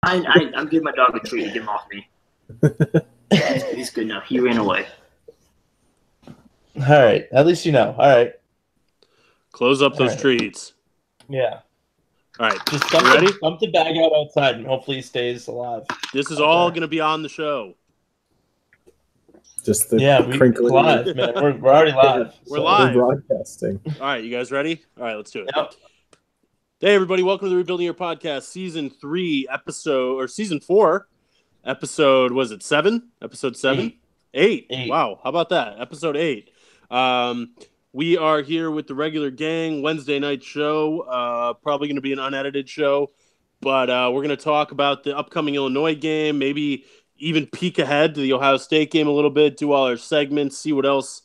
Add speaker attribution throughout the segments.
Speaker 1: I'm giving my dog a treat to get him off me. He's good now. He ran away.
Speaker 2: All right. At least you know. All right.
Speaker 3: Close up those treats.
Speaker 2: Yeah.
Speaker 3: All right.
Speaker 2: Just
Speaker 3: ready?
Speaker 2: Dump the bag out outside, and hopefully he stays alive.
Speaker 3: This is all going to be on the show.
Speaker 4: Just the
Speaker 2: we're live, man. We're already live.
Speaker 3: We're live.
Speaker 4: We're broadcasting.
Speaker 3: All right, you guys ready? All right, let's do it.
Speaker 2: Yep.
Speaker 3: Hey, everybody. Welcome to the Rebuilding Your Podcast, Season 4, episode, was it 7? Episode 7? 8. Wow, how about that? Episode 8. We are here with the regular gang, Wednesday night show. Probably going to be an unedited show, but we're going to talk about the upcoming Illinois game, maybe even peek ahead to the Ohio State game a little bit, do all our segments, see what else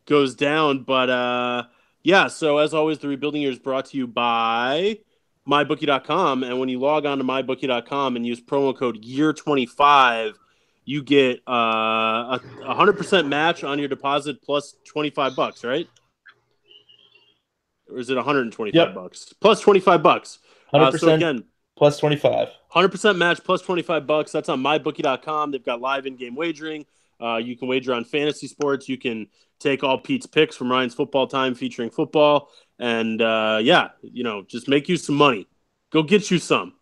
Speaker 3: goes down. But, yeah, so as always, the Rebuilding Year is brought to you by MyBookie.com. And when you log on to MyBookie.com and use promo code YEAR25, you get a 100% match on your deposit plus $25, right? Or is it $125? Plus $25.
Speaker 2: 100%
Speaker 3: so again,
Speaker 2: plus 25.
Speaker 3: 100% match plus $25. That's on MyBookie.com. They've got live in-game wagering. You can wager on fantasy sports. You can take all Pete's picks from Ryan's Football Time featuring football. And, just make you some money. Go get you some.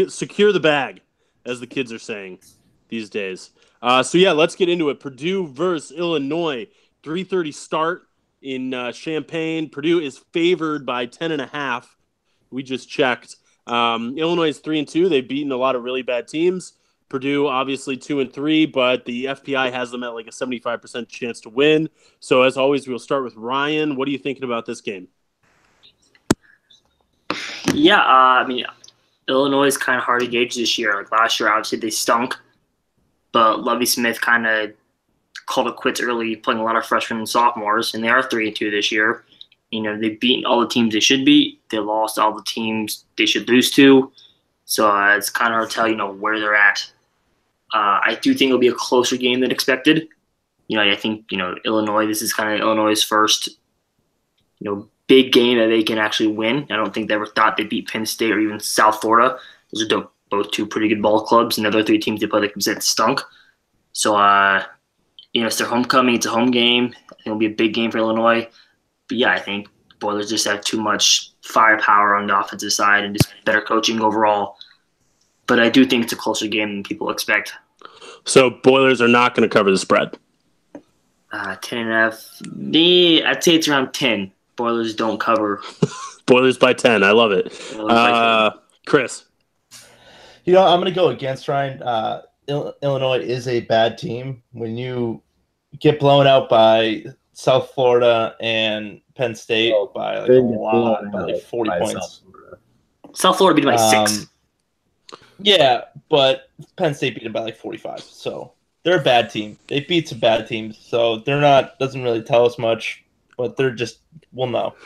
Speaker 3: Secure the bag, as the kids are saying these days. Let's get into it. Purdue versus Illinois, 3:30 start in Champaign. Purdue is favored by 10.5. We just checked. Illinois is 3-2. They've beaten a lot of really bad teams. Purdue, obviously 2-3, but the FPI has them at like a 75% chance to win. So as always, we'll start with Ryan. What are you thinking about this game?
Speaker 1: Yeah, Illinois is kind of hard to gauge this year. Like last year, obviously they stunk, but Lovie Smith kind of called it quits early, playing a lot of freshmen and sophomores, and they are 3-2 this year. They've beaten all the teams they should beat. They lost all the teams they should lose to. So it's kind of hard to tell, where they're at. I do think it'll be a closer game than expected. I think, Illinois, this is kind of Illinois' first, big game that they can actually win. I don't think they ever thought they'd beat Penn State or even South Florida. Those are both two pretty good ball clubs, and the other three teams they play, like you said, stunk. So, it's their homecoming. It's a home game. I think it'll be a big game for Illinois. But, yeah, I think Boilers just have too much firepower on the offensive side and just better coaching overall. But I do think it's a closer game than people expect.
Speaker 3: So Boilers are not going to cover the spread?
Speaker 1: 10.5. I'd say it's around 10. Boilers don't cover.
Speaker 3: Boilers by 10. I love it. Chris?
Speaker 2: I'm going to go against Ryan. Illinois is a bad team. When you get blown out by South Florida and Penn State by like a lot, by like 40 points.
Speaker 1: South Florida beat them by 6.
Speaker 2: Yeah, but Penn State beat them by like 45. So they're a bad team. They beat some bad teams. So they're not, doesn't really tell us much, but they're just, we'll know.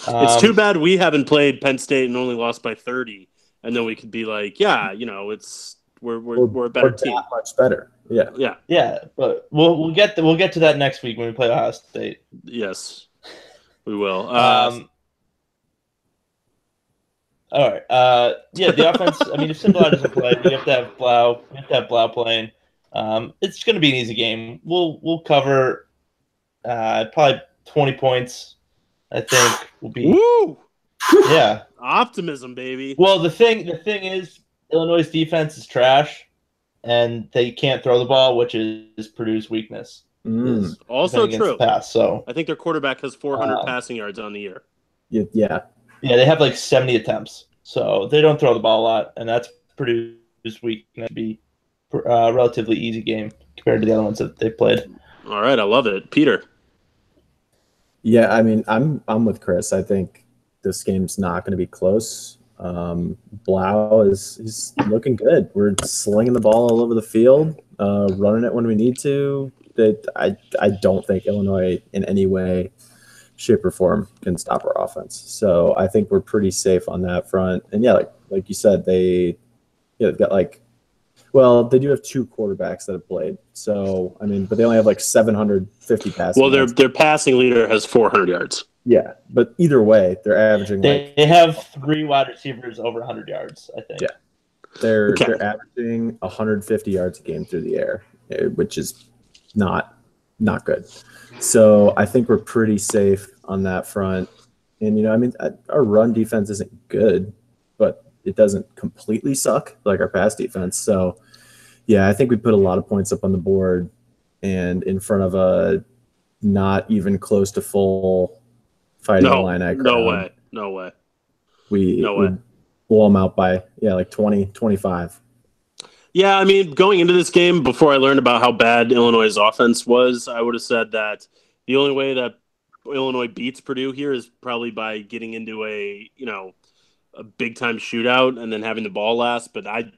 Speaker 3: It's too bad we haven't played Penn State and only lost by 30. And then we could be like, yeah, it's, we're a better team.
Speaker 4: Much better. Yeah.
Speaker 3: Yeah.
Speaker 2: Yeah. But we'll get to that next week when we play Ohio State.
Speaker 3: Yes, we will.
Speaker 2: All right. The offense. If Simplot doesn't play, we have to have Blau. We have to have Blau playing. It's going to be an easy game. We'll cover probably 20 points. I think will be.
Speaker 3: Woo!
Speaker 2: Yeah.
Speaker 3: Optimism, baby.
Speaker 2: Well, the thing is, Illinois' defense is trash, and they can't throw the ball, which is Purdue's weakness.
Speaker 3: Also true.
Speaker 2: Pass, so
Speaker 3: I think their quarterback has 400 passing yards on the year.
Speaker 4: Yeah.
Speaker 2: Yeah, they have like 70 attempts, so they don't throw the ball a lot, and that's Purdue's weakness. To be a relatively easy game compared to the other ones that they played.
Speaker 3: All right, I love it, Peter.
Speaker 4: Yeah, I'm with Chris. I think this game's not going to be close. Blau he's looking good. We're slinging the ball all over the field, running it when we need to. I don't think Illinois in any way, shape, or form can stop our offense. So I think we're pretty safe on that front. And yeah, like you said, they've got they do have 2 quarterbacks that have played. So but they only have 750 passes.
Speaker 3: Well, their passing leader has 400 yards.
Speaker 4: Yeah, but either way, they're averaging
Speaker 2: they have 3 wide receivers over 100 yards, I think.
Speaker 4: Yeah. They're
Speaker 3: Okay.
Speaker 4: they're averaging 150 yards a game through the air, which is not good. So I think we're pretty safe on that front. And I mean, our run defense isn't good, but it doesn't completely suck like our pass defense. So yeah, I think we put a lot of points up on the board, and in front of a not even close to full Fighting Illini crowd.
Speaker 3: No way.
Speaker 4: We blow them out by like 20, 25.
Speaker 3: Yeah, I mean, going into this game, before I learned about how bad Illinois' offense was, I would have said that the only way that Illinois beats Purdue here is probably by getting into a big time shootout and then having the ball last. But I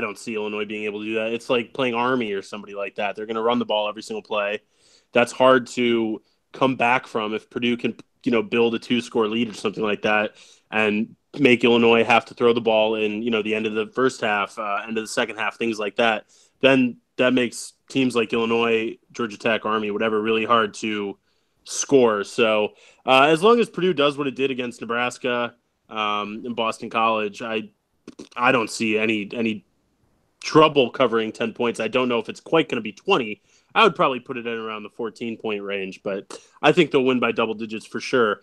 Speaker 3: don't see Illinois being able to do that. It's like playing Army or somebody like that. They're going to run the ball every single play. That's hard to come back from if Purdue can build a 2-score lead or something like that and make Illinois have to throw the ball in the end of the first half, end of the second half, things like that. Then that makes teams like Illinois, Georgia Tech, Army, whatever, really hard to score. So as long as Purdue does what it did against Nebraska in Boston College, I don't see any trouble covering 10 points. I don't know if it's quite going to be 20. I would probably put it in around the 14-point range, but I think they'll win by double digits for sure.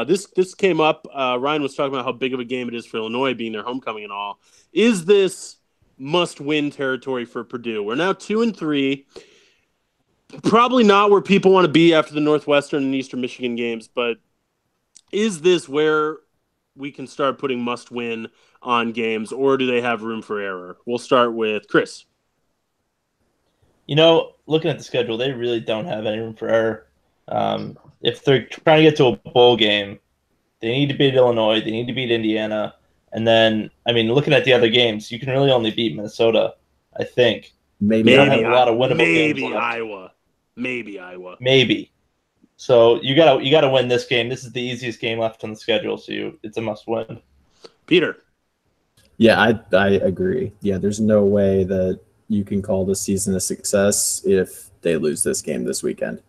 Speaker 3: This came up. Ryan was talking about how big of a game it is for Illinois being their homecoming and all. Is this must-win territory for Purdue? We're now 2-3. Probably not where people want to be after the Northwestern and Eastern Michigan games, but is this where we can start putting must-win on games, or do they have room for error? We'll start with Chris.
Speaker 2: Looking at the schedule, they really don't have any room for error. If they're trying to get to a bowl game, they need to beat Illinois. They need to beat Indiana. And then, looking at the other games, you can really only beat Minnesota, I think.
Speaker 4: Maybe
Speaker 2: have a lot of winnable
Speaker 3: maybe
Speaker 2: games
Speaker 3: Iowa. Maybe Iowa.
Speaker 2: Maybe. So you gotta win this game. This is the easiest game left on the schedule, so it's a must win.
Speaker 3: Peter.
Speaker 4: Yeah, I agree. Yeah, there's no way that you can call this season a success if they lose this game this weekend.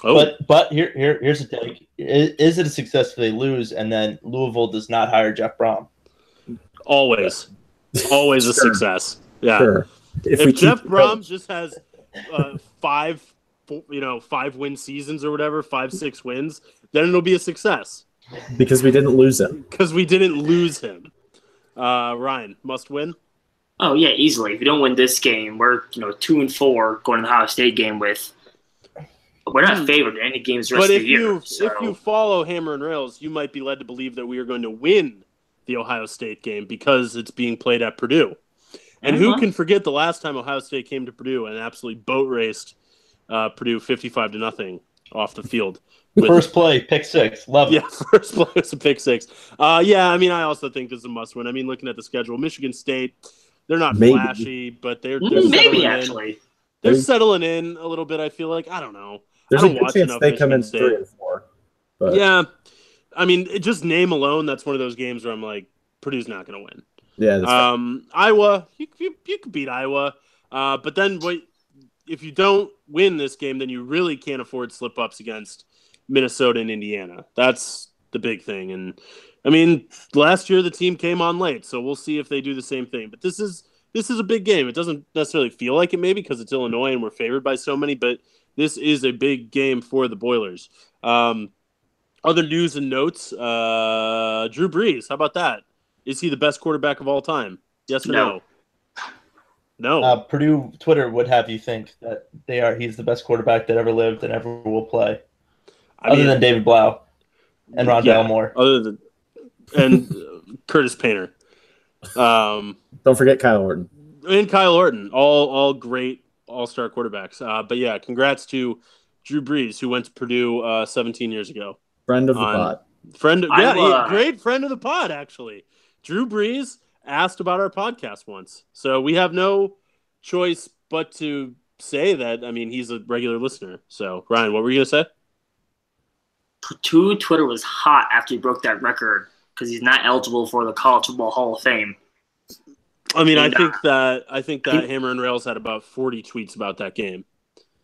Speaker 2: Oh. But here's the thing: is it a success if they lose and then Louisville does not hire Jeff Brom?
Speaker 3: Always a success. Yeah.
Speaker 4: Sure.
Speaker 3: If Jeff Brom just has 5-win seasons or whatever, 5-6 wins, then it'll be a success.
Speaker 4: Because we didn't lose him.
Speaker 3: Ryan, must win.
Speaker 1: Oh yeah, easily. If we don't win this game, we're 2-4 going to the Ohio State game with. We're not favored in any games the rest of the year.
Speaker 3: If you follow Hammer and Rails, you might be led to believe that we are going to win the Ohio State game because it's being played at Purdue. And who can forget the last time Ohio State came to Purdue and absolutely boat raced Purdue 55-0 off the field.
Speaker 2: First play, pick six. Love it.
Speaker 3: Yeah, first play was a pick six. I also think this is a must win. Looking at the schedule, Michigan State, they're not flashy, but they're
Speaker 1: actually.
Speaker 3: They're settling in a little bit, I feel like. I don't know.
Speaker 4: There's
Speaker 3: I
Speaker 4: a good chance they come in 3-4. But.
Speaker 3: Yeah. Just name alone, that's one of those games where I'm like, Purdue's not going to win.
Speaker 4: Yeah. That's
Speaker 3: Iowa, you could beat Iowa. But then if you don't win this game, then you really can't afford slip-ups against Minnesota and Indiana. That's the big thing. And, last year the team came on late, so we'll see if they do the same thing. But this is a big game. It doesn't necessarily feel like it maybe because it's Illinois and we're favored by so many, but this is a big game for the Boilers. Other news and notes, Drew Brees, how about that? Is he the best quarterback of all time? Yes or no? No.
Speaker 2: Purdue Twitter would have you think that he's the best quarterback that ever lived and ever will play. Other than David Blau and Rondale Moore.
Speaker 3: And Curtis Painter.
Speaker 4: Don't forget Kyle Orton.
Speaker 3: And Kyle Orton. All great all-star quarterbacks. But yeah, congrats to Drew Brees, who went to Purdue 17 years ago.
Speaker 4: Friend of the pod.
Speaker 3: Great friend of the pod, actually. Drew Brees asked about our podcast once. So we have no choice but to say that, he's a regular listener. So, Ryan, what were you going to say?
Speaker 1: Twitter was hot after he broke that record because he's not eligible for the College Football Hall of Fame.
Speaker 3: I think that Hammer and Rails had about 40 tweets about that game.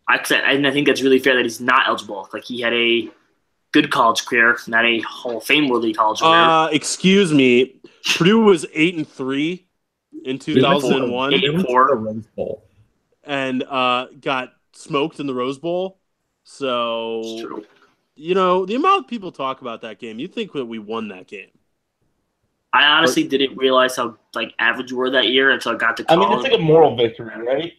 Speaker 1: I think that's really fair that he's not eligible. Like, he had a good college career, not a Hall of Fame worthy college career.
Speaker 3: Excuse me. Purdue was 8-3 in 2001
Speaker 1: They went to the
Speaker 4: Rose Bowl.
Speaker 3: and got smoked in the Rose Bowl.
Speaker 1: It's
Speaker 3: So,
Speaker 1: true.
Speaker 3: the amount of people talk about that game, you'd think that we won that game.
Speaker 1: I honestly didn't realize how average we were that year until I got to
Speaker 2: I
Speaker 1: college.
Speaker 2: mean, it's like a moral victory, right?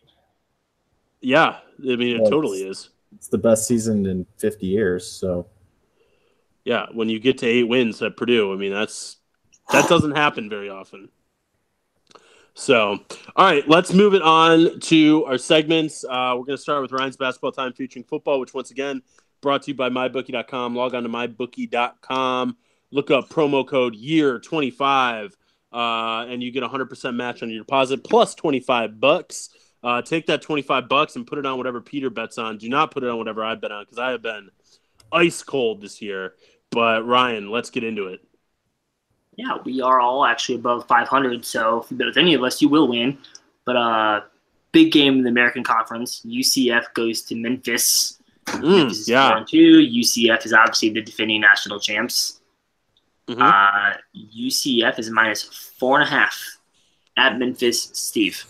Speaker 3: Yeah, I mean, it
Speaker 4: Well,
Speaker 3: totally is.
Speaker 4: It's the best season in 50 years. So
Speaker 3: Yeah, when you get to 8 wins at Purdue, I mean, that doesn't happen very often. So, all right, let's move it on to our segments. We're going to start with Ryan's Basketball Time featuring football, which once again brought to you by MyBookie.com. Log on to MyBookie.com. Look up promo code YEAR25, and you get a 100% match on your deposit plus $25. Take that $25 and put it on whatever Peter bets on. Do not put it on whatever I bet on because I have been ice cold this year. But Ryan, let's get into it.
Speaker 1: Yeah, we are all actually above 500, so if you bet with any of us, you will win. But big game in the American Conference. UCF goes to Memphis. Memphis is 4-2. UCF is obviously the defending national champs. UCF is minus 4.5 at Memphis. Steve.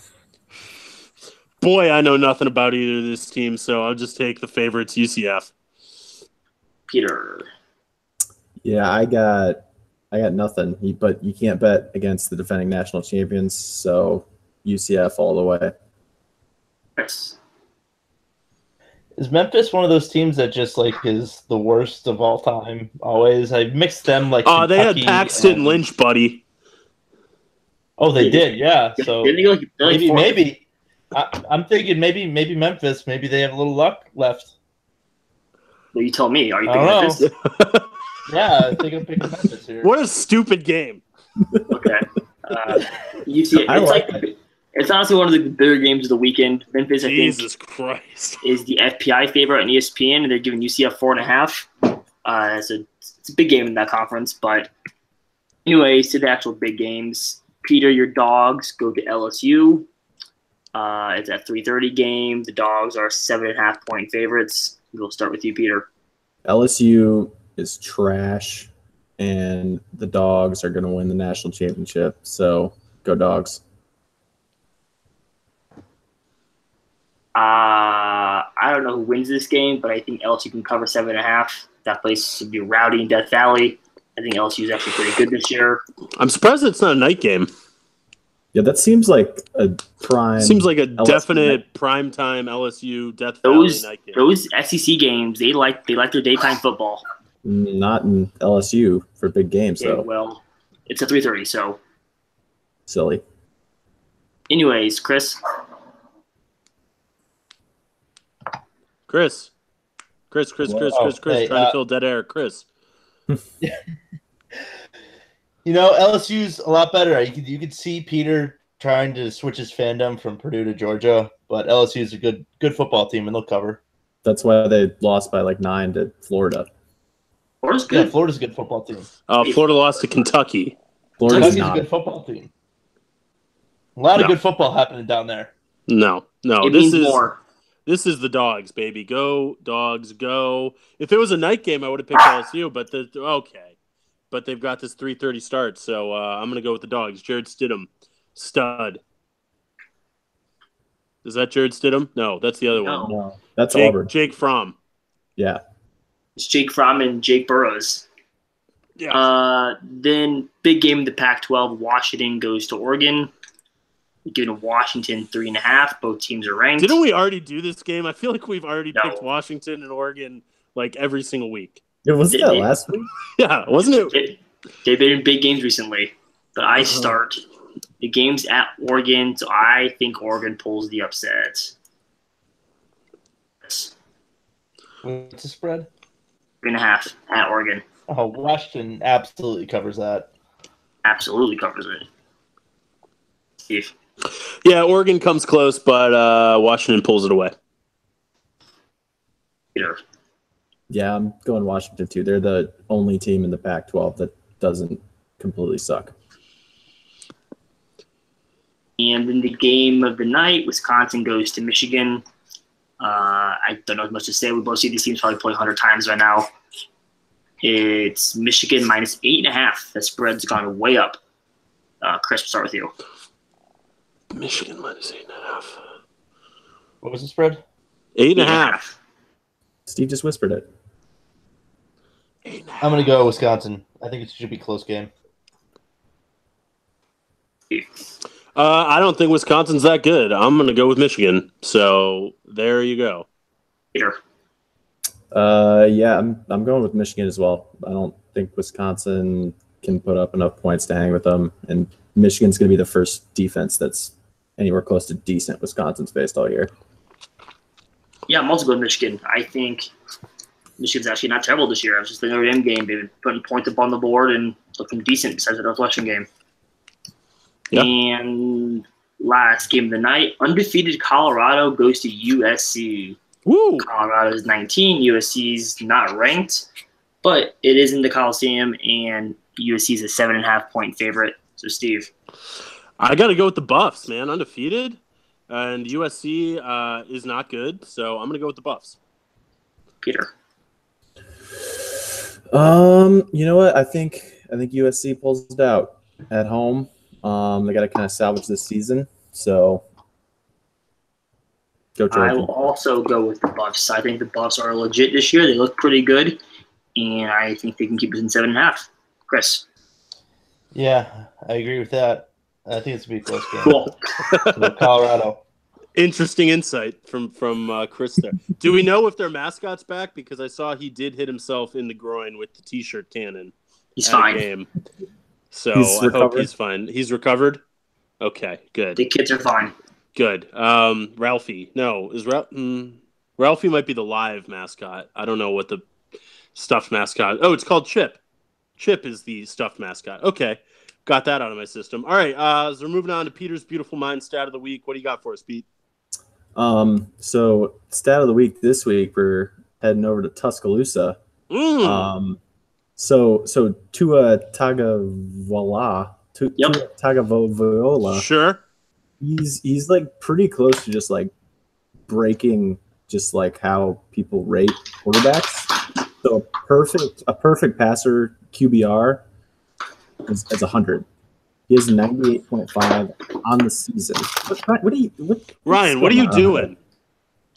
Speaker 3: Boy, I know nothing about either of this team, so I'll just take the favorites, UCF.
Speaker 1: Peter.
Speaker 4: yeah, I got nothing. But you can't bet against the defending national champions. So UCF all the way.
Speaker 1: Chris.
Speaker 2: Is Memphis one of those teams that just is the worst of all time? Always, I mixed them like.
Speaker 3: Oh, they had
Speaker 2: Kentucky
Speaker 3: Paxton Lynch, buddy.
Speaker 2: Oh, they did, yeah. So
Speaker 1: Didn't they
Speaker 2: maybe. I'm thinking maybe Memphis. Maybe they have a little luck left.
Speaker 1: Well, you tell me. Are you
Speaker 2: I
Speaker 1: picking
Speaker 2: don't
Speaker 1: Memphis?
Speaker 2: Yeah, I think I'm picking Memphis here.
Speaker 3: What a stupid game.
Speaker 1: Okay. UCF. It's honestly one of the bigger games of the weekend. Memphis,
Speaker 3: Jesus Christ.
Speaker 1: is the FPI favorite on ESPN, and they're giving UCF 4.5. It's a big game in that conference. But anyways, to the actual big games. Peter, your Dogs go to LSU. It's a 3:30 game. The Dogs are 7.5 point favorites. We'll start with you, Peter.
Speaker 4: LSU is trash, and the Dogs are going to win the national championship. So go Dogs.
Speaker 1: I don't know who wins this game, but I think LSU can cover 7.5. That place should be rowdy in Death Valley. I think LSU is actually pretty good this year.
Speaker 3: I'm surprised it's not a night game.
Speaker 4: Yeah, that seems like a prime.
Speaker 3: Seems like a
Speaker 4: LSU
Speaker 3: definite primetime LSU Death Valley night game.
Speaker 1: Those SEC games, they like their daytime football.
Speaker 4: Not in LSU for big games,
Speaker 1: Yeah,
Speaker 4: though.
Speaker 1: well, it's a 3:30, so.
Speaker 4: Silly.
Speaker 1: Anyways, Chris.
Speaker 3: Chris,
Speaker 2: Hey,
Speaker 3: trying to fill dead air. Chris.
Speaker 2: LSU's a lot better. You could see Peter trying to switch his fandom from Purdue to Georgia, but LSU's a good football team, and they'll cover.
Speaker 4: That's why they lost by 9 to Florida.
Speaker 1: Florida's good.
Speaker 2: Yeah, Florida's a good football team.
Speaker 3: Florida lost to Kentucky.
Speaker 4: Florida's
Speaker 2: Kentucky's a
Speaker 4: not.
Speaker 2: good football team. A lot of good football happening down there.
Speaker 3: No.
Speaker 1: It
Speaker 3: This
Speaker 1: means
Speaker 3: is
Speaker 1: more.
Speaker 3: This is the Dogs, baby. Go Dogs, go! If it was a night game, I would have picked LSU, but okay. But they've got this 3:30 start, so I'm going to go with the Dogs. Jared Stidham, stud. Is that Jared Stidham? No, that's the other one.
Speaker 4: No, that's Auburn.
Speaker 3: Jake Fromm.
Speaker 4: Yeah.
Speaker 1: It's Jake Fromm and Jake Burrows.
Speaker 3: Yeah.
Speaker 1: Then big game in the Pac-12. Washington goes to Oregon. Giving Washington 3.5. Both teams are ranked.
Speaker 3: Didn't we already do this game? I feel like we've already
Speaker 1: No.
Speaker 3: picked Washington and Oregon every single week.
Speaker 4: It was that last week?
Speaker 3: Yeah, wasn't it?
Speaker 1: They've been in big games recently. But I start. The game's at Oregon, so I think Oregon pulls the upset.
Speaker 2: What's the spread?
Speaker 1: 3.5 at Oregon.
Speaker 2: Oh, Washington absolutely covers that.
Speaker 1: Absolutely covers it. Steve.
Speaker 3: Yeah, Oregon comes close, but Washington pulls it away.
Speaker 1: Peter.
Speaker 4: Yeah, I'm going Washington too. They're the only team in the Pac-12 that doesn't completely suck.
Speaker 1: And in the game of the night, Wisconsin goes to Michigan. I don't know much to say. We both see these teams probably play 100 times right now. It's Michigan minus 8.5. The spread's gone way up. Chris, we'll start with you.
Speaker 3: Michigan minus 8.5.
Speaker 2: What was the spread?
Speaker 3: 8.5.
Speaker 4: Steve just whispered it.
Speaker 3: 8.5.
Speaker 2: I'm going to go Wisconsin. I think it should be a close game.
Speaker 3: I don't think Wisconsin's that good. I'm going to go with Michigan. So there you go.
Speaker 1: Peter.
Speaker 4: Yeah, I'm going with Michigan as well. I don't think Wisconsin can put up enough points to hang with them, and Michigan's going to be the first defense that's anywhere close to decent Wisconsin's faced all year.
Speaker 1: Yeah, I'm also going with Michigan. I think Michigan's actually not terrible this year. It's just the Notre Dame game. They've been putting points up on the board and looking decent besides the Northwestern game.
Speaker 3: Yep.
Speaker 1: And last game of the night, undefeated Colorado goes to USC.
Speaker 3: Woo!
Speaker 1: Colorado's 19, USC's not ranked, but it is in the Coliseum, and USC's a 7.5 point favorite. So, Steve.
Speaker 3: I got to go with the Buffs, man. Undefeated. And USC is not good, so I'm going to go with the Buffs.
Speaker 1: Peter.
Speaker 4: You know what? I think USC pulls it out at home. They got to kind of salvage this season. So go Trojans.
Speaker 1: I will also go with the Buffs. I think the Buffs are legit this year. They look pretty good, and I think they can keep us in 7.5. Chris.
Speaker 2: Yeah, I agree with that. I think it's going to be a close game.
Speaker 1: Cool.
Speaker 2: Colorado.
Speaker 3: Interesting insight from Chris there. Do we know if their mascot's back? Because I saw he did hit himself in the groin with the T-shirt cannon.
Speaker 1: He's
Speaker 3: at a
Speaker 1: fine.
Speaker 3: game. So
Speaker 4: He's
Speaker 3: I hope
Speaker 4: recovered.
Speaker 3: he's fine. He's recovered? Okay, good.
Speaker 1: The kids are fine.
Speaker 3: Good. Ralphie. No, is Ralphie might be the live mascot. I don't know what the stuffed mascot. Oh, it's called Chip. Chip is the stuffed mascot. Okay. Got that out of my system. All right. So we're moving on to Peter's Beautiful Mind stat of the week. What do you got for us, Pete?
Speaker 4: So stat of the week this week, we're heading over to Tuscaloosa. So Tua Tagovailoa, Tua Tagovailoa,
Speaker 3: Sure.
Speaker 4: he's like pretty close to just like breaking just like how people rate quarterbacks. So a perfect passer QBR is 100. He has 98.5 on the season.
Speaker 3: Ryan, what are you doing?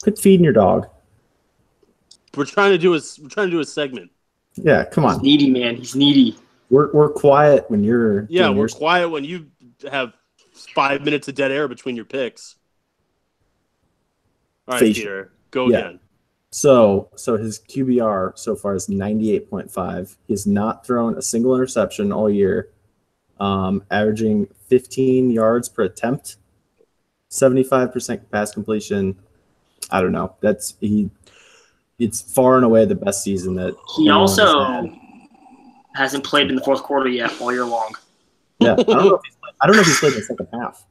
Speaker 4: Quit feeding your dog.
Speaker 3: We're trying to do a segment.
Speaker 4: Yeah, come
Speaker 1: He's
Speaker 4: on.
Speaker 1: needy, man. He's needy.
Speaker 4: We're quiet when you're
Speaker 3: Yeah,
Speaker 4: doing
Speaker 3: we're
Speaker 4: your
Speaker 3: quiet when you have 5 minutes of dead air between your picks. All right,
Speaker 4: Facial.
Speaker 3: Peter, go
Speaker 4: Yeah.
Speaker 3: again.
Speaker 4: So his QBR so far is 98.5. He has not thrown a single interception all year, averaging 15 yards per attempt, 75% pass completion. I don't know. It's far and away the best season that
Speaker 1: He
Speaker 4: anyone has
Speaker 1: also
Speaker 4: had.
Speaker 1: hasn't played in the fourth quarter yet all year long.
Speaker 4: Yeah, I don't know if he's played in the second half.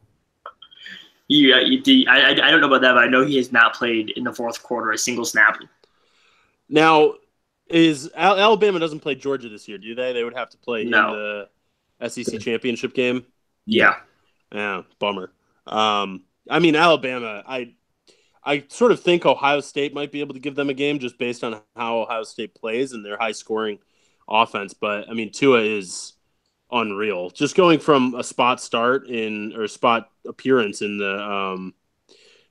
Speaker 1: Yeah, I don't know about that, but I know he has not played in the fourth quarter a single snap.
Speaker 3: Now, is Alabama doesn't play Georgia this year, do they? They would have to play
Speaker 1: No.
Speaker 3: in the SEC championship game.
Speaker 1: Yeah.
Speaker 3: Yeah, bummer. I mean, Alabama, I sort of think Ohio State might be able to give them a game just based on how Ohio State plays and their high-scoring offense. But, I mean, Tua is unreal. Just going from a spot appearance in the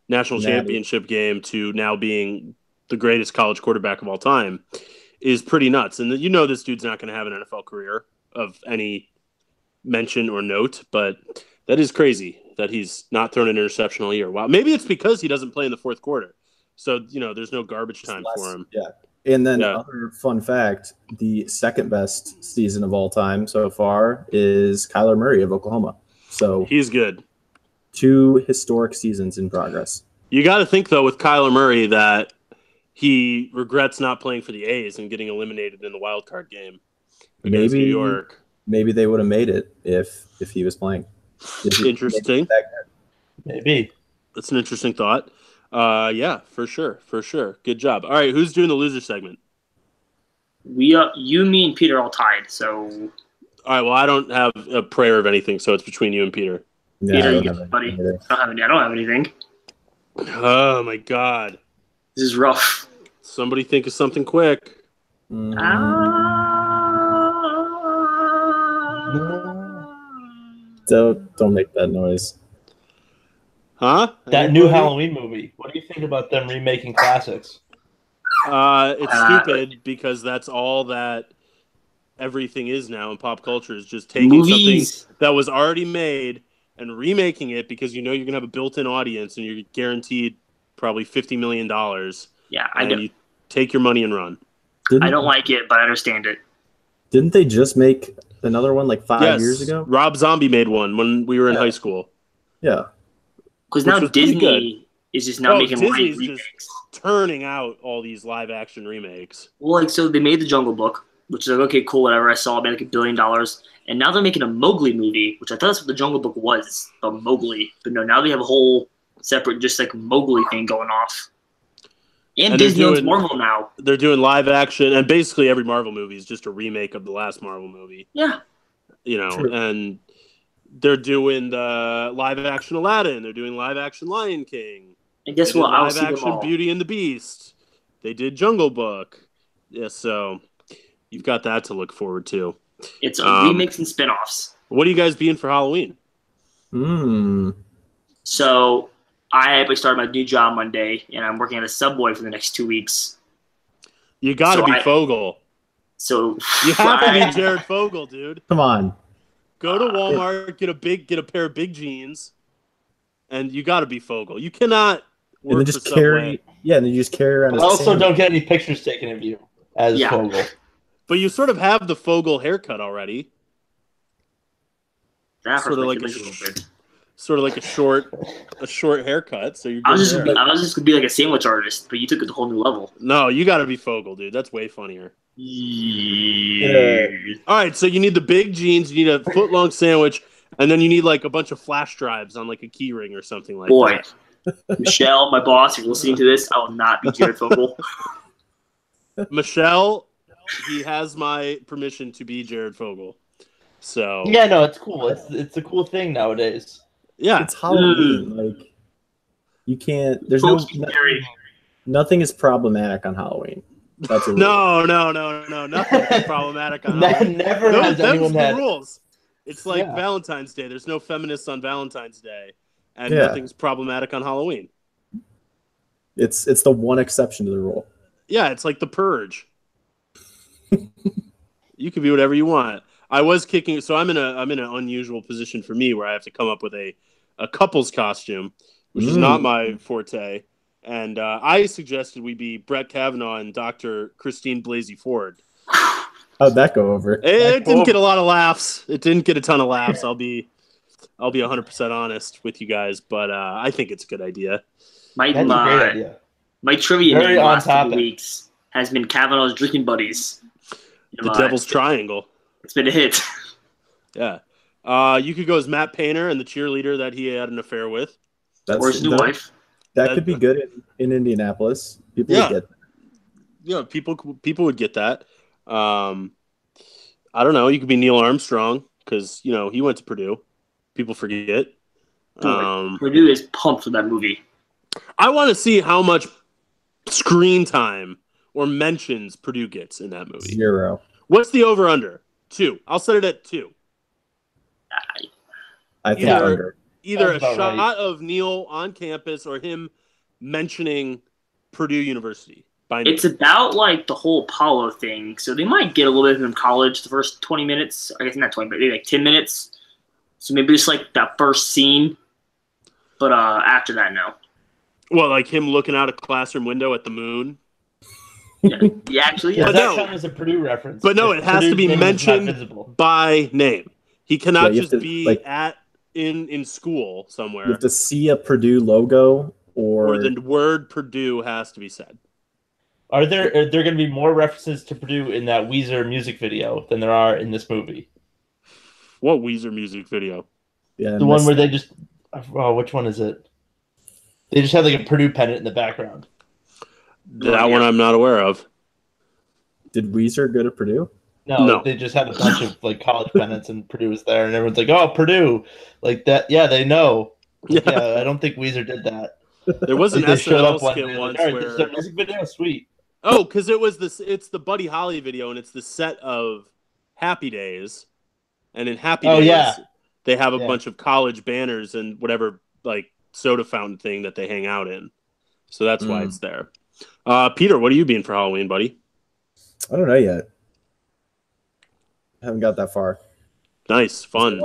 Speaker 3: national
Speaker 4: Natty.
Speaker 3: championship game to now being the greatest college quarterback of all time is pretty nuts. And you know this dude's not going to have an NFL career of any mention or note, but that is crazy that he's not thrown an interception all year. Wow. Maybe it's because he doesn't play in the fourth quarter. So, there's no garbage time for him.
Speaker 4: Yeah. And then
Speaker 3: Yeah.
Speaker 4: other fun fact, the second best season of all time so far is Kyler Murray of Oklahoma. So
Speaker 3: He's good.
Speaker 4: 2 historic seasons in progress.
Speaker 3: You got to think, though, with Kyler Murray that he regrets not playing for the A's and getting eliminated in the wild card game against New York.
Speaker 4: Maybe they would have made it if he was playing.
Speaker 3: Interesting.
Speaker 2: Maybe.
Speaker 3: That's an interesting thought. Yeah, for sure. Good job. All right, who's doing the loser segment?
Speaker 1: You, me, and Peter all tied. So,
Speaker 3: All right, well, I don't have a prayer of anything, so it's between you and Peter.
Speaker 4: Yeah,
Speaker 1: Peter,
Speaker 4: I
Speaker 1: you
Speaker 4: don't
Speaker 1: get
Speaker 4: have
Speaker 1: it, buddy.
Speaker 4: anything either.
Speaker 1: I don't have anything.
Speaker 3: Oh, my God.
Speaker 1: This is rough.
Speaker 3: Somebody think of something quick.
Speaker 4: Don't make that noise.
Speaker 3: Huh?
Speaker 2: That new
Speaker 3: Anybody?
Speaker 2: Halloween movie. What do you think about them remaking classics?
Speaker 3: It's stupid because that's all that everything is now in pop culture is just taking something
Speaker 1: Movies.
Speaker 3: that was already made and remaking it because you know you're gonna have a built-in audience and you're guaranteed probably $50 million.
Speaker 1: Yeah,
Speaker 3: And you take your money and run.
Speaker 1: I don't like it, but I understand it.
Speaker 4: Didn't they just make another one like 5 years ago?
Speaker 3: Rob Zombie made one when we were in high school.
Speaker 4: Yeah.
Speaker 1: Because now
Speaker 3: was pretty
Speaker 1: Disney is just now making live
Speaker 3: Disney's
Speaker 1: remakes.
Speaker 3: just turning out all these live action remakes.
Speaker 1: Well, like, so they made The Jungle Book, which is like, okay, cool, whatever. I saw it made like $1 billion. And now they're making a Mowgli movie, which I thought that's what The Jungle Book was, but Mowgli. But no, now they have a whole separate, just like Mowgli thing going off. And
Speaker 3: they're
Speaker 1: Disney owns
Speaker 3: doing-
Speaker 1: Marvel now.
Speaker 3: They're doing live action, and basically every Marvel movie is just a remake of the last Marvel movie.
Speaker 1: Yeah.
Speaker 3: You know,
Speaker 4: True.
Speaker 3: and they're doing the live action Aladdin. They're doing live action Lion King.
Speaker 1: And guess
Speaker 3: They did
Speaker 1: what? I'll
Speaker 3: live
Speaker 1: see them
Speaker 3: action
Speaker 1: all.
Speaker 3: Beauty and the Beast. They did Jungle Book. Yeah, so you've got that to look forward to.
Speaker 1: It's
Speaker 3: Um,
Speaker 1: remakes and spin-offs.
Speaker 3: What are you guys being for Halloween?
Speaker 1: So I started my new job Monday, and I'm working at a Subway for the next 2 weeks.
Speaker 3: You got to
Speaker 1: So
Speaker 3: be
Speaker 1: I-
Speaker 3: Fogel.
Speaker 1: So
Speaker 3: You have to
Speaker 1: I-
Speaker 3: be Jared Fogle, dude.
Speaker 4: Come on.
Speaker 3: Go to Walmart, get a pair of big jeans, and you got to be Fogle. You cannot
Speaker 4: And
Speaker 3: work
Speaker 4: then
Speaker 3: for
Speaker 4: just
Speaker 3: Subway.
Speaker 4: carry. Yeah, and then you just carry around. a
Speaker 2: Also,
Speaker 4: sandwich.
Speaker 2: don't get any pictures taken of you as
Speaker 1: Yeah.
Speaker 2: Fogel.
Speaker 3: But you sort of have the Fogle haircut already.
Speaker 1: That
Speaker 3: Sort
Speaker 1: hurts
Speaker 3: of
Speaker 1: my
Speaker 3: like
Speaker 1: feelings a little bit.
Speaker 3: Sort of like a short haircut. So you're
Speaker 1: I
Speaker 3: good
Speaker 1: was
Speaker 3: there.
Speaker 1: just gonna be like a sandwich artist, but you took it to a whole new level.
Speaker 3: No, you got to be Fogle, dude. That's way funnier.
Speaker 1: Yeah.
Speaker 3: All right, so you need the big jeans, you need a foot long sandwich, and then you need like a bunch of flash drives on like a key ring or something like
Speaker 1: Boy,
Speaker 3: that.
Speaker 1: Michelle, my boss, if you're listening to this, I will not be Jared Fogle.
Speaker 3: Michelle, he has my permission to be Jared Fogle. So
Speaker 2: Yeah, no, it's cool. It's a cool thing nowadays.
Speaker 3: yeah.
Speaker 4: It's Halloween. Like you can't. There's
Speaker 1: Folks, be
Speaker 4: no.
Speaker 1: very-
Speaker 4: Nothing is problematic on Halloween. That's a rule.
Speaker 3: No. Nothing's problematic on Halloween.
Speaker 2: Never has
Speaker 3: Them's
Speaker 2: anyone
Speaker 3: the
Speaker 2: had.
Speaker 3: rules. It's like
Speaker 2: Yeah.
Speaker 3: Valentine's Day. There's no feminists on Valentine's Day, and
Speaker 4: Yeah.
Speaker 3: nothing's problematic on Halloween.
Speaker 4: It's the one exception to the rule.
Speaker 3: Yeah, it's like the purge. You can be whatever you want. I was kicking, so I'm in an unusual position for me where I have to come up with a couple's costume, which is not my forte. And I suggested we be Brett Kavanaugh and Dr. Christine Blasey Ford.
Speaker 4: How'd that go over?
Speaker 3: It didn't get a lot of laughs. It didn't get a ton of laughs. I'll be 100% honest with you guys, but I think it's a good idea.
Speaker 1: My
Speaker 2: That's a great idea.
Speaker 1: my trivia
Speaker 2: Very
Speaker 1: name
Speaker 2: on
Speaker 1: last couple
Speaker 2: topic.
Speaker 1: weeks has been Kavanaugh's Drinking Buddies.
Speaker 3: The Devil's Triangle.
Speaker 1: It's been a hit.
Speaker 3: Yeah. You could go as Matt Painter and the cheerleader that he had an affair with.
Speaker 1: Or his new
Speaker 4: that,
Speaker 1: wife.
Speaker 4: that could be good in Indianapolis. People
Speaker 3: Yeah.
Speaker 4: would get
Speaker 3: Yeah, people would get that. I don't know. You could be Neil Armstrong because he went to Purdue. People forget.
Speaker 1: Purdue is pumped for that movie.
Speaker 3: I want to see how much screen time or mentions Purdue gets in that movie.
Speaker 4: 0.
Speaker 3: What's the over under? 2. I'll set it at 2.
Speaker 4: I think
Speaker 3: Either-
Speaker 4: under.
Speaker 3: Either a
Speaker 2: Sounds about
Speaker 3: shot
Speaker 2: right.
Speaker 3: of Neil on campus or him mentioning Purdue University by name.
Speaker 1: It's about like the whole Apollo thing, so they might get a little bit of him in college the first 20 minutes. I guess not 20, but maybe like 10 minutes. So maybe just like that first scene. But after that, no.
Speaker 3: Well, like him looking out a classroom window at the moon.
Speaker 1: Yeah, actually, yeah.
Speaker 2: Does
Speaker 3: But
Speaker 2: that
Speaker 3: no.
Speaker 2: count as a Purdue reference?
Speaker 3: But no,
Speaker 2: If
Speaker 3: it has to
Speaker 2: Purdue's
Speaker 3: be
Speaker 2: name is not
Speaker 3: mentioned
Speaker 2: visible.
Speaker 3: by name. He cannot
Speaker 4: Yeah, you have
Speaker 3: just
Speaker 4: to,
Speaker 3: be
Speaker 4: like-
Speaker 3: in school somewhere.
Speaker 4: You have to see a Purdue logo
Speaker 3: or
Speaker 4: or
Speaker 3: the word Purdue has to be said.
Speaker 2: Are there going to be more references to Purdue in that Weezer music video than there are in this movie?
Speaker 3: What Weezer music video?
Speaker 4: yeah,
Speaker 2: The one where they just which one is it? They just have like a Purdue pennant in the background.
Speaker 3: That one I'm not aware of.
Speaker 4: did Weezer go to Purdue?
Speaker 3: No.
Speaker 2: They just had a bunch of like college pennants and Purdue was there and everyone's like, "Oh, Purdue." Like that. Yeah, they know. Like, yeah, I don't think Weezer did that.
Speaker 3: There was an
Speaker 2: Like, they showed
Speaker 3: SNL
Speaker 2: up one
Speaker 3: skit
Speaker 2: day,
Speaker 3: once
Speaker 2: like, "All right, this is
Speaker 3: where
Speaker 2: a music video, sweet."
Speaker 3: oh, because it's the Buddy Holly video and it's the set of Happy Days, and in Happy
Speaker 2: Oh,
Speaker 3: Days
Speaker 2: yeah.
Speaker 3: they have a
Speaker 2: Yeah.
Speaker 3: bunch of college banners and whatever like soda fountain thing that they hang out in. So that's why
Speaker 4: Mm.
Speaker 3: it's there. Peter, what are you being for Halloween, buddy?
Speaker 4: I don't know yet. I haven't got that far.
Speaker 3: Nice, fun.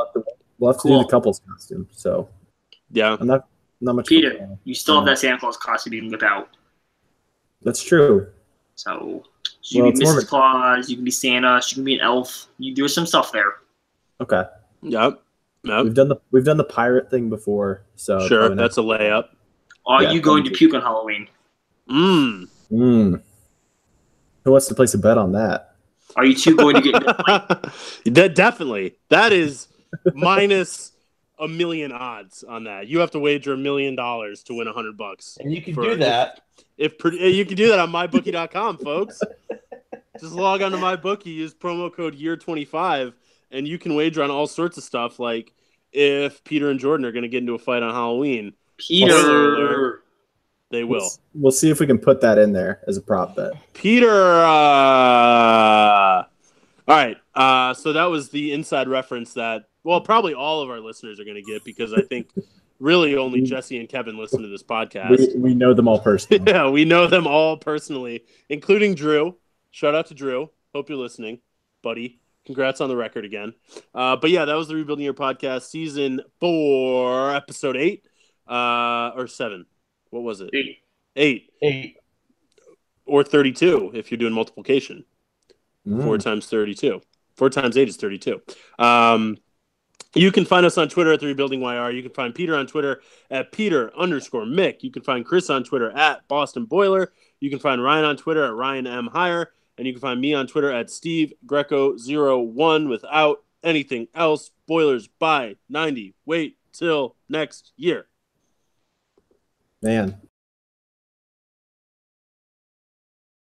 Speaker 4: We'll have to do
Speaker 1: Cool.
Speaker 4: the couple's costume. So
Speaker 3: Yeah.
Speaker 4: I'm not much.
Speaker 1: Peter, you still have that Santa Claus costume you can whip out.
Speaker 4: That's true.
Speaker 1: So you
Speaker 4: Well,
Speaker 1: can be
Speaker 4: it's more
Speaker 1: Mrs. Claus, you can be Santa, you can be an elf. There's some stuff there.
Speaker 4: Okay.
Speaker 3: Yep.
Speaker 4: We've done the pirate thing before. So
Speaker 3: Sure,
Speaker 4: probably
Speaker 3: that's a layup.
Speaker 1: Are
Speaker 4: Yeah,
Speaker 1: you going to
Speaker 4: thank
Speaker 1: puke on Halloween?
Speaker 3: Mm.
Speaker 4: Who wants to place a bet on that?
Speaker 1: Are you two going to get
Speaker 3: Definitely. That is minus $1 million odds on that. You have to wager $1 million to win $100.
Speaker 2: And you can do that.
Speaker 3: If you can do that on mybookie.com, folks. Just log on to mybookie, use promo code year25, and you can wager on all sorts of stuff, like if Peter and Jordan are going to get into a fight on Halloween.
Speaker 1: Peter?
Speaker 3: They will.
Speaker 4: We'll see if we can put that in there as a prop bet.
Speaker 3: Peter. All right. So that was the inside reference that, well, probably all of our listeners are going to get, because I think really only Jesse and Kevin listen to this podcast.
Speaker 4: We know them all personally.
Speaker 3: Yeah, we know them all personally, including Drew. Shout out to Drew. Hope you're listening, buddy. Congrats on the record again. But yeah, that was the Rebuilding Your Podcast, season 4, episode 8, or 7. What was it? 8.
Speaker 2: 8.
Speaker 3: Or 32 if you're doing multiplication. 4 times 32. 4 times 8 is 32. You can find us on Twitter at The Rebuilding YR. You can find Peter on Twitter at Peter_Mick. You can find Chris on Twitter at Boston Boiler. You can find Ryan on Twitter at Ryan M. Hire. And you can find me on Twitter at Steve Greco01 without anything else. Boilers by 90. Wait till next year.
Speaker 4: Man,